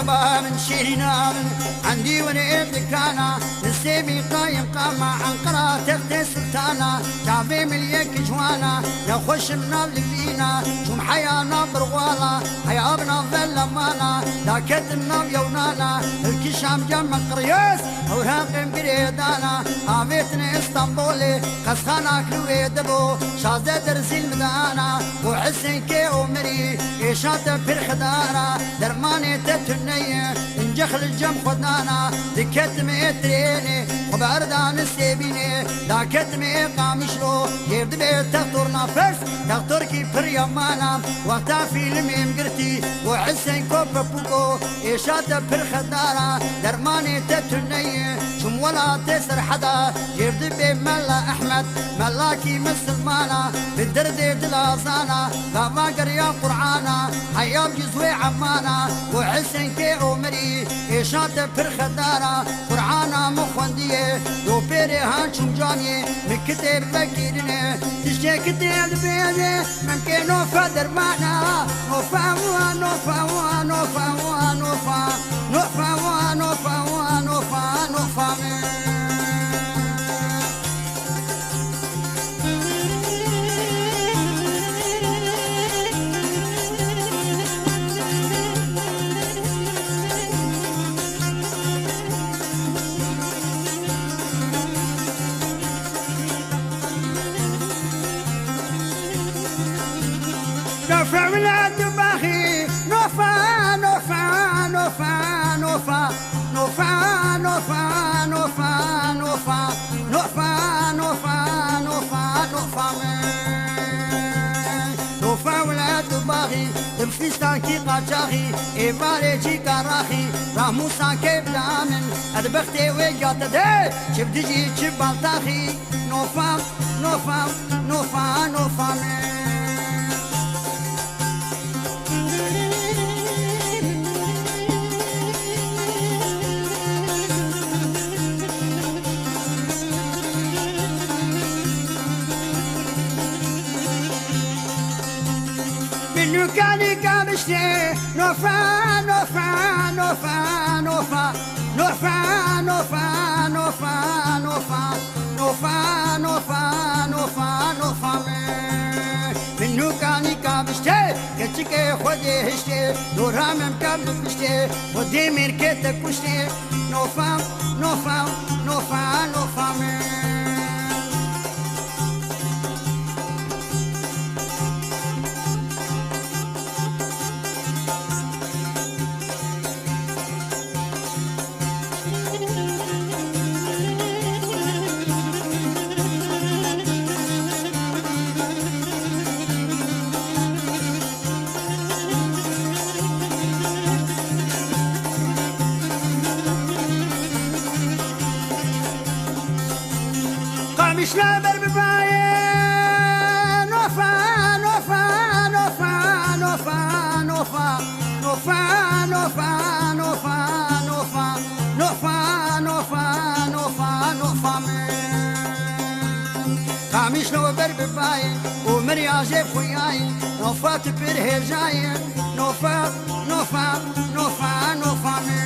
طلبة من شيرنا عندي وليد كانا السيبي قايم قامة عنقرة تغتي سلطانة تعبي مليك جوانا يخش النار للينا شوم حيانا برغوالا حيابنا ظلمانا لاكت النار يونانا الكشام جمع قريوس وراقم قريدانا عبيتني اسطنبولي قسخانا كلوي دبو شازة درزي المدانا وحسن كي عمري إيشات بالخدارة درماني تتنية انجخل الجم خدانا دكت ميتريني وباردان السيبيني داكت مي قامشلو يرد بيت تغطر نفس تغطر كي بريمانا وقتا فيلم يمقرتي وحسن كوب بوكو إيشات بالخدارة درماني تتنية شم ولا تسر حدا يرد بي ملا أحمد ملاكي مسلمانا بالدرد دلازانا غابا قريا قرعانا حياب جزوي عمانا وحسن كي عمري إيشات برخدارا قرعانا مخوندية دو بيري هانشم جاني مكتب بكيرني تشتي كتير بيدي ممكن نوفا درمانا نوفا نوفا نوفا نوفا نوفا نوفا نوفا نوفا نوفا ولاد باخي نوفا نوفا نوفا نوفا نوفا نوفا نوفا نوفا نوفا نوفا نوفا نوفا نوفا ولاد باخي بفلسطين كي قاجاخي إيفاري جي كراخي راموسا كيف دامن أدبختي ويجات دي شبدي جي شبالتاخي نوفا نوفا نوفا نوفا منو كاني كامشتي نوفا نوفا نوفا نوفا نوفا نوفا نوفا نوفا نوفا نوفا نوفا نوفا منو كاني كامشتي كتشكي خودي هشتي دورها ممكن بشتي خودي ميركتك كشتي نوفا نوفا نوفا نوفا مش لابر بباية نوفا نوفا نوفا نوفا نوفا نوفا نوفا نوفا نوفا نوفا نوفا نوفا نوفا قامش لابر بباية ومريا جيب خوياي نوفا تبره جاي نوفا نوفا نوفا نوفا